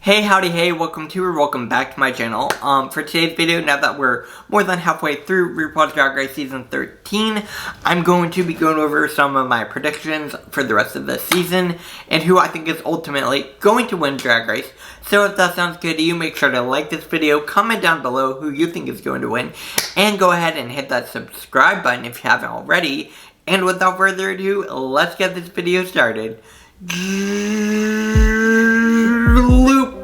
Hey, howdy, hey, welcome to or welcome back to my channel. For today's video, now that we're more than halfway through RuPaul's Drag Race Season 13, I'm going to be going over some of my predictions for the rest of the season, and who I think is ultimately going to win Drag Race. So if that sounds good to you, make sure to like this video, comment down below who you think is going to win, and go ahead and hit that subscribe button if you haven't already. And without further ado, let's get this video started. Loop.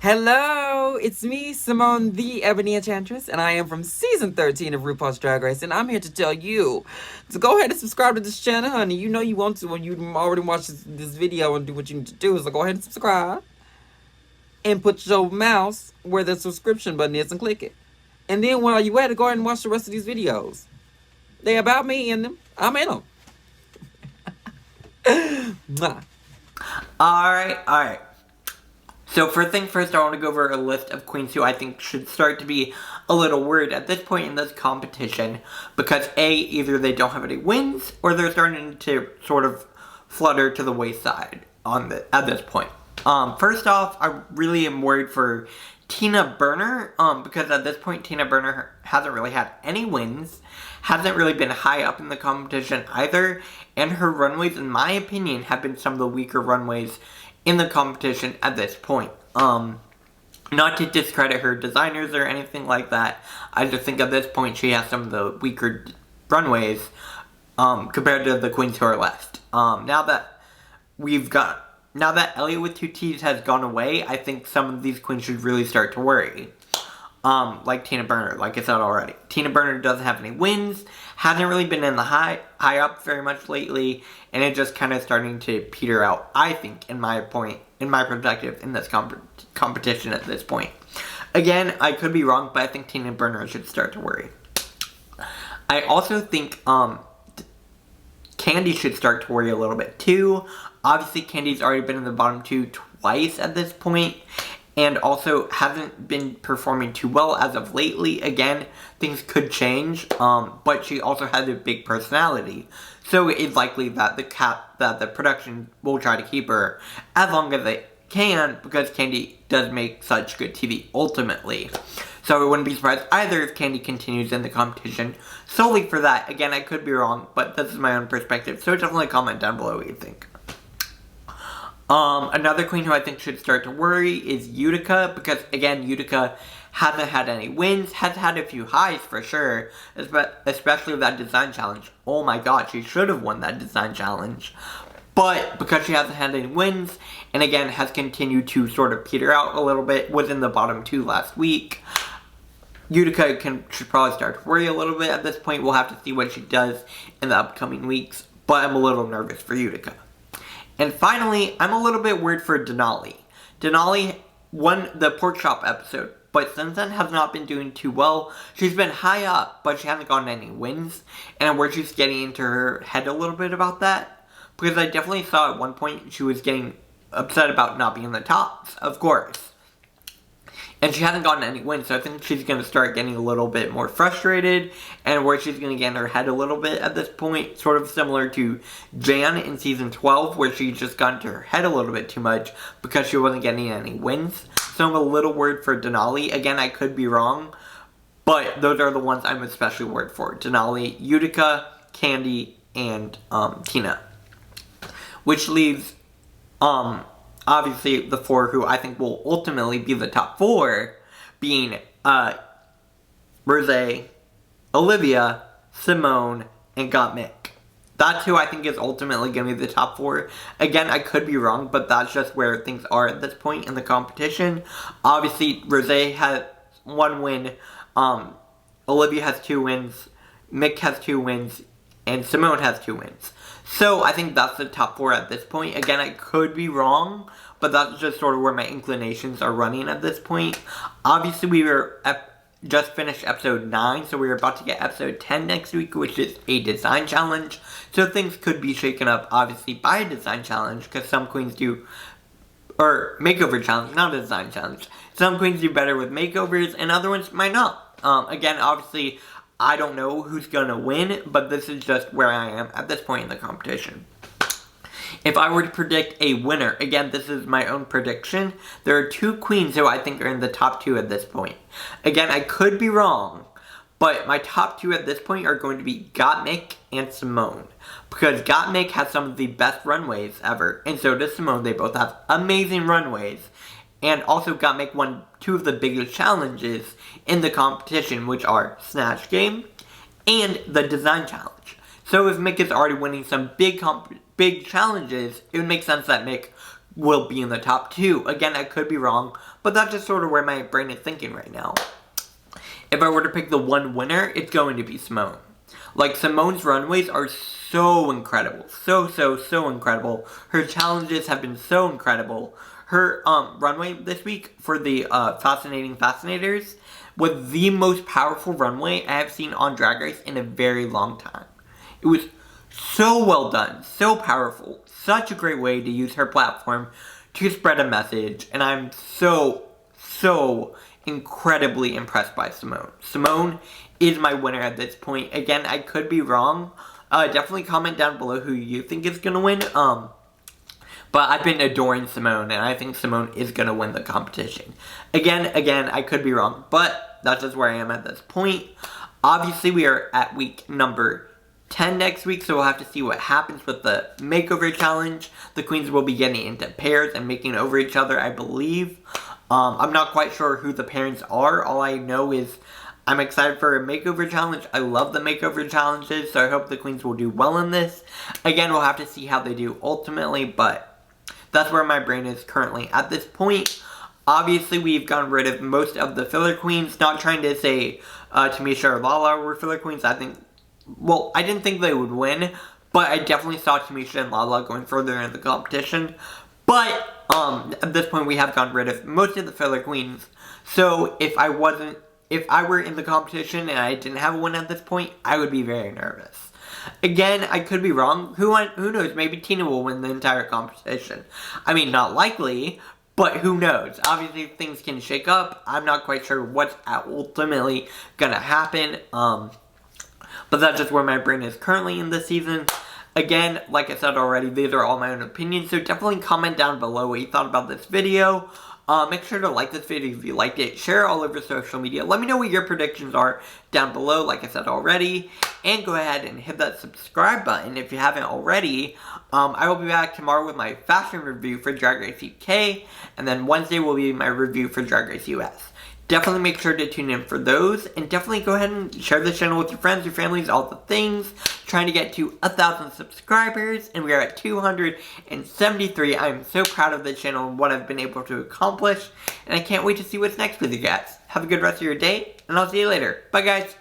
Hello, it's me, Symone, the Ebony Enchantress, and I am from Season 13 of RuPaul's Drag Race, and I'm here to tell you to go ahead and subscribe to this channel, honey. You know you want to when you already watched this video and do what you need to do, so go ahead and subscribe. And put your mouse where the subscription button is and click it. And then while you at it, go ahead and watch the rest of these videos. They about me in them. I'm in them. Mwah. Alright. So first thing first, I want to go over a list of queens who I think should start to be a little worried at this point in this competition. Because A, either they don't have any wins, or they're starting to sort of flutter to the wayside at this point. First off, I really am worried for Tina Berner, because at this point Tina Berner hasn't really had any wins, hasn't really been high up in the competition either, and her runways, in my opinion, have been some of the weaker runways in the competition at this point. Not to discredit her designers or anything like that, I just think at this point she has some of the weaker runways, compared to the queens who are left. Now that Elliot with 2 T's has gone away, I think some of these queens should really start to worry. Like Tina Berner, like I said already. Tina Berner doesn't have any wins, hasn't really been in the high up very much lately, and it's just kind of starting to peter out, I think, in my perspective, in this competition at this point. Again, I could be wrong, but I think Tina Berner should start to worry. I also think, Candy should start to worry a little bit too. Obviously, Candy's already been in the bottom 2 twice at this point, and also hasn't been performing too well as of lately. Again, things could change, but she also has a big personality, so it's likely that the production will try to keep her as long as they can, because Candy does make such good TV ultimately. So I wouldn't be surprised either if Candy continues in the competition solely for that. Again, I could be wrong, but this is my own perspective, so definitely comment down below what you think. Another queen who I think should start to worry is Utica, because again, Utica hasn't had any wins, has had a few highs for sure, especially that design challenge. Oh my god, she should have won that design challenge. But because she hasn't had any wins, and again has continued to sort of peter out a little bit, was in the bottom 2 last week, Utica should probably start to worry a little bit at this point. We'll have to see what she does in the upcoming weeks, but I'm a little nervous for Utica. And finally, I'm a little bit worried for Denali. Denali won the pork chop episode, but since then has not been doing too well. She's been high up, but she hasn't gotten any wins, and I'm worried she's getting into her head a little bit about that, because I definitely saw at one point she was getting upset about not being in the tops, of course. And she hasn't gotten any wins, so I think she's going to start getting a little bit more frustrated, and where she's going to get in her head a little bit at this point, sort of similar to Jan in Season 12, where she just got into her head a little bit too much because she wasn't getting any wins. So I'm a little worried for Denali. Again, I could be wrong, but those are the ones I'm especially worried for. Denali, Utica, Candy, and Tina. Which leaves, obviously, the 4 who I think will ultimately be the top 4, being Rosé, Olivia, Symone, and Gottmik. That's who I think is ultimately going to be the top 4. Again, I could be wrong, but that's just where things are at this point in the competition. Obviously, Rosé has 1 win, Olivia has 2 wins, Mick has 2 wins, and Symone has 2 wins. So, I think that's the top 4 at this point. Again, I could be wrong, but that's just sort of where my inclinations are running at this point. Obviously, we were just finished episode 9, so we're about to get episode 10 next week, which is a design challenge. So, things could be shaken up, obviously, by a design challenge, because some queens do or makeover challenge, not a design challenge. Some queens do better with makeovers, and other ones might not. Again, obviously, I don't know who's gonna win, but this is just where I am at this point in the competition. If I were to predict a winner, again, this is my own prediction, there are 2 queens who I think are in the top 2 at this point. Again, I could be wrong, but my top 2 at this point are going to be Gottmik and Symone. Because Gottmik has some of the best runways ever, and so does Symone. They both have amazing runways. And also Gottmik won 2 of the biggest challenges in the competition, which are Snatch Game and the Design Challenge. So if Mick is already winning some big challenges, it would make sense that Mick will be in the top 2. Again, I could be wrong, but that's just sort of where my brain is thinking right now. If I were to pick the one winner, it's going to be Symone. Like, Symone's runways are so incredible. So incredible. Her challenges have been so incredible. Her runway this week for the Fascinating Fascinators was the most powerful runway I have seen on Drag Race in a very long time. It was so well done, so powerful, such a great way to use her platform to spread a message, and I'm so incredibly impressed by Symone. Symone is my winner at this point. Again, I could be wrong. Definitely comment down below who you think is gonna win. But I've been adoring Symone, and I think Symone is gonna win the competition. Again, I could be wrong, but that's just where I am at this point. Obviously, we are at week number 10 next week, so we'll have to see what happens with the makeover challenge. The queens will be getting into pairs and making over each other, I believe. I'm not quite sure who the parents are. All I know is I'm excited for a makeover challenge. I love the makeover challenges, so I hope the queens will do well in this. Again, we'll have to see how they do ultimately, but that's where my brain is currently at this point. Obviously, we've gotten rid of most of the filler queens. Not trying to say Tamisha or Lala were filler queens. I didn't think they would win, but I definitely saw Tamisha and Lala going further in the competition. But at this point, we have gotten rid of most of the filler queens. So if I were in the competition and I didn't have a win at this point, I would be very nervous. Again, I could be wrong. Who knows? Maybe Tina will win the entire competition. I mean, not likely, but who knows? Obviously, things can shake up. I'm not quite sure what's ultimately gonna happen. But that's just where my brain is currently in this season. Again, like I said already, these are all my own opinions, so definitely comment down below what you thought about this video. Make sure to like this video if you liked it, share it all over social media. Let me know what your predictions are down below, like I said already. And go ahead and hit that subscribe button if you haven't already. I will be back tomorrow with my fashion review for Drag Race UK. And then Wednesday will be my review for Drag Race US. Definitely make sure to tune in for those, and definitely go ahead and share this channel with your friends, your families, all the things. Trying to get to 1,000 subscribers, and we are at 273. I am so proud of the channel and what I've been able to accomplish, and I can't wait to see what's next with you guys. Have a good rest of your day, and I'll see you later. Bye, guys.